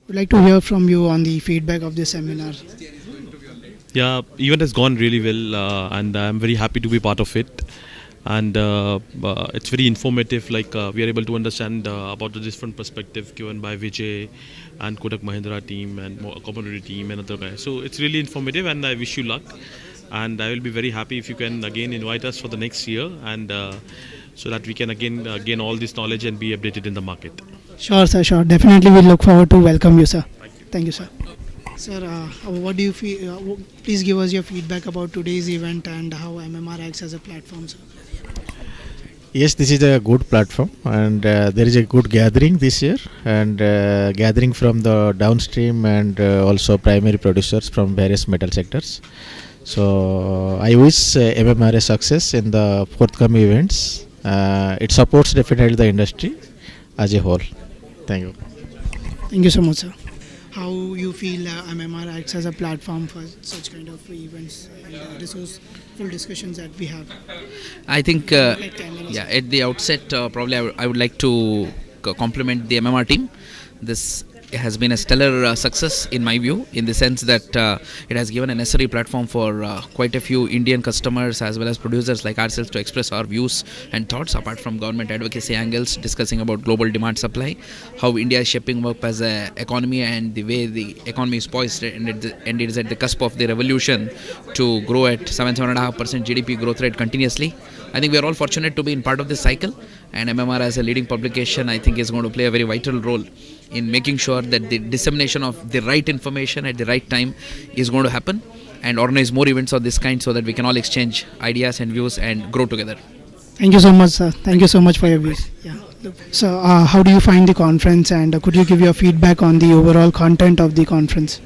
We'd like to hear from you on the feedback of this seminar. Yeah, event has gone really well, and I'm very happy to be part of it. And it's very informative. Like we are able to understand about the different perspective given by Vijay and Kotak Mahindra team and community team and other guys. So it's really informative, and I wish you luck. And I will be very happy if you can again invite us for the next year, and so that we can again gain all this knowledge and be updated in the market. Sure, sir, sure. Definitely we look forward to welcome you, sir. Thank you, sir. Sir, what do you feel? Please give us your feedback about today's event and how MMR acts as a platform, sir. Yes, this is a good platform, and there is a good gathering this year, and gathering from the downstream and also primary producers from various metal sectors. So I wish MMR a success in the forthcoming events. It supports definitely the industry as a whole. Thank you. Thank you so much, sir. How you feel MMR acts as a platform for such kind of events and resourceful discussions that we have? I think, Like 10 minutes. yeah, at the outset, probably I would like to compliment the MMR team. This has been a stellar success in my view, in the sense that it has given a necessary platform for quite a few Indian customers as well as producers like ourselves to express our views and thoughts apart from government advocacy angles, discussing about global demand supply, how India is shaping up as an economy and the way the economy is poised, and it is at the cusp of the revolution to grow at 7.5% GDP growth rate continuously. I think we are all fortunate to be in part of this cycle, and MMR as a leading publication I think is going to play a very vital role in making sure that the dissemination of the right information at the right time is going to happen, and organize more events of this kind so that we can all exchange ideas and views and grow together. Thank you so much, sir. Thank you so much for your views. Yeah. So, how do you find the conference, and could you give your feedback on the overall content of the conference?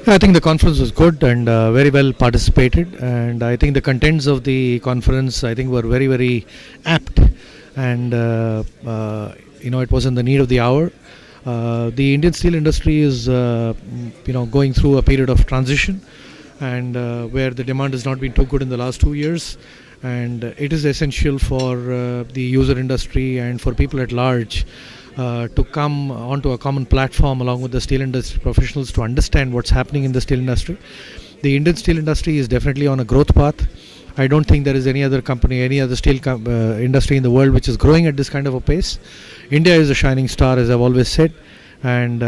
I think the conference was good and very well participated, and I think the contents of the conference I think were very, very apt, and it was in the need of the hour. The Indian steel industry is going through a period of transition, and where the demand has not been too good in the last 2 years, and it is essential for the user industry and for people at large to come onto a common platform along with the steel industry professionals to understand what's happening in the steel industry. The Indian steel industry is definitely on a growth path. I don't think there is any other company, any other steel industry in the world which is growing at this kind of a pace. India is a shining star, as I've always said, and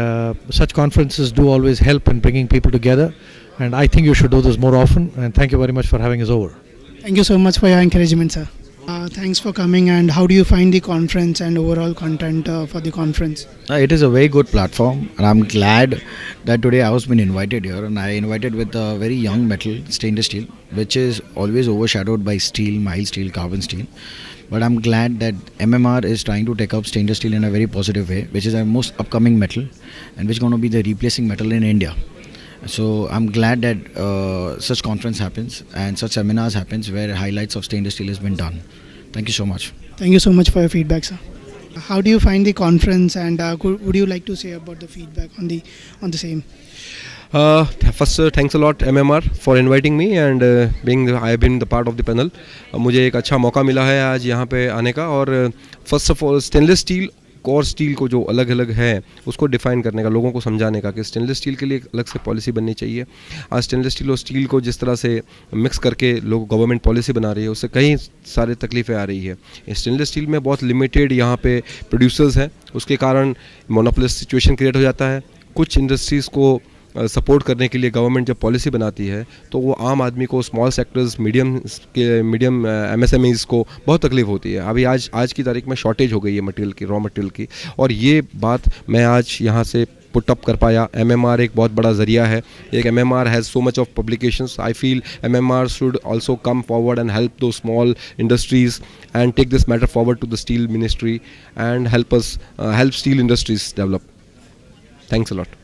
such conferences do always help in bringing people together, and I think you should do this more often, and thank you very much for having us over. Thank you so much for your encouragement, sir. Thanks for coming, and how do you find the conference and overall content for the conference? It is a very good platform, and I'm glad that today I was been invited here, and I invited with a very young metal, stainless steel, which is always overshadowed by steel, mild steel, carbon steel. But I'm glad that MMR is trying to take up stainless steel in a very positive way, which is our most upcoming metal, and which is going to be the replacing metal in India. So I'm glad that such conference happens and such seminars happens where highlights of stainless steel has been done. Thank you so much. Thank you so much for your feedback, sir. How do you find the conference, and would you like to say about the feedback on the same? First, thanks a lot MMR for inviting me and I have been the part of the panel. मुझे एक अच्छा मौका मिला है आज यहाँ पे आने का, और first of all stainless steel और स्टील को जो अलग अलग है उसको डिफ़ाइन करने का, लोगों को समझाने का कि स्टेनलेस स्टील के लिए अलग से पॉलिसी बननी चाहिए. आज स्टेनलेस स्टील और स्टील को जिस तरह से मिक्स करके लोग गवर्नमेंट पॉलिसी बना रही है उससे कई सारे तकलीफ़ें आ रही है. स्टेनलेस स्टील में बहुत लिमिटेड यहाँ पे प्रोड्यूसर्स हैं, उसके कारण मोनोपोलिस्ट सिचुएशन क्रिएट हो जाता है. कुछ इंडस्ट्रीज़ को सपोर्ट करने के लिए गवर्नमेंट जब पॉलिसी बनाती है तो वो आम आदमी को, स्मॉल सेक्टर्स, मीडियम MSMEs को बहुत तकलीफ होती है. अभी आज की तारीख में शॉर्टेज हो गई है मटेरियल की, रॉ मटेरियल की, और ये बात मैं आज यहाँ से पुट अप कर पाया. MMR एक बहुत बड़ा ज़रिया है. एक MMR has so much of publications. I feel MMR should also come forward and help to small industries and take this matter forward to the steel ministry and help steel industries develop. Thanks a lot.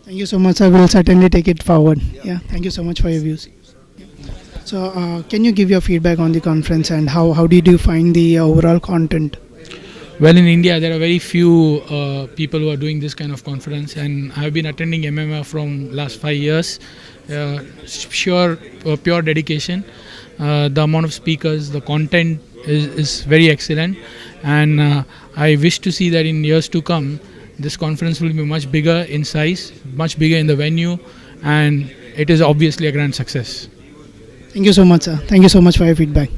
Thank you so much, sir. We'll certainly take it forward. Yeah, thank you so much for your views. So, can you give your feedback on the conference, and how did you find the overall content? Well, in India, there are very few people who are doing this kind of conference, and I've been attending MMR from last 5 years. Pure dedication. The amount of speakers, the content is very excellent, and I wish to see that in years to come, this conference will be much bigger in size, much bigger in the venue, and it is obviously a grand success. Thank you so much, sir. Thank you so much for your feedback.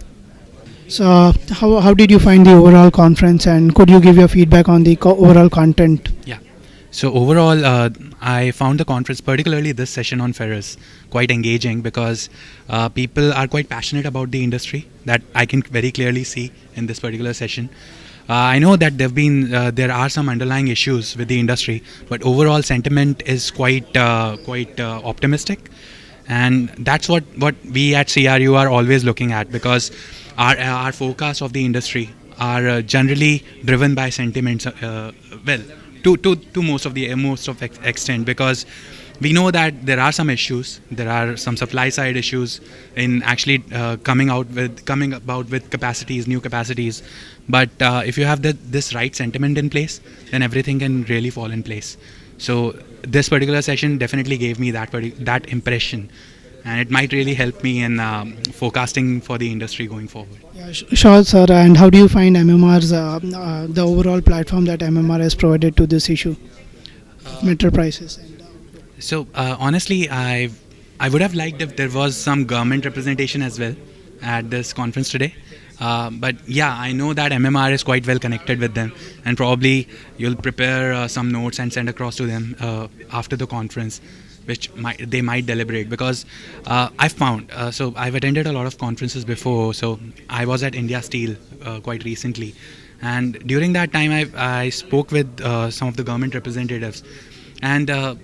So, how did you find the overall conference, and could you give your feedback on the overall content? Yeah. So overall, I found the conference, particularly this session on ferrous, quite engaging because people are quite passionate about the industry. That I can very clearly see in this particular session. I know that there are some underlying issues with the industry, but overall sentiment is quite optimistic, and that's what we at CRU are always looking at, because our forecast of the industry are generally driven by sentiments. To most of extent, because we know that there are some issues, there are some supply side issues in actually coming about with capacities, new capacities. But if you have this right sentiment in place, then everything can really fall in place. So this particular session definitely gave me that impression, and it might really help me in forecasting for the industry going forward. Yeah, sure, sir. And how do you find MMR's the overall platform that MMR has provided to this issue, metal prices? So honestly, I would have liked if there was some government representation as well at this conference today. But yeah, I know that MMR is quite well connected with them, and probably you'll prepare some notes and send across to them after the conference, which they might deliberate, because I've found, so I've attended a lot of conferences before. So I was at India Steel quite recently, and during that time I spoke with some of the government representatives, and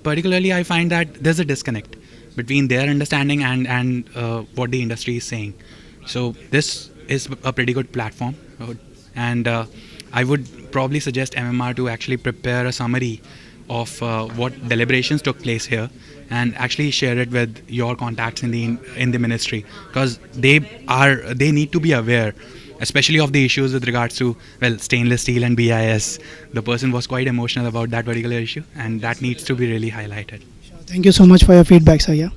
particularly I find that there's a disconnect between their understanding and what the industry is saying. So this is a pretty good platform, and I would probably suggest MMR to actually prepare a summary of what deliberations took place here, and actually share it with your contacts in the ministry, because they need to be aware, especially of the issues with regards to, well, stainless steel and BIS. The person was quite emotional about that particular issue, and that needs to be really highlighted. Thank you so much for your feedback, sir. Yeah.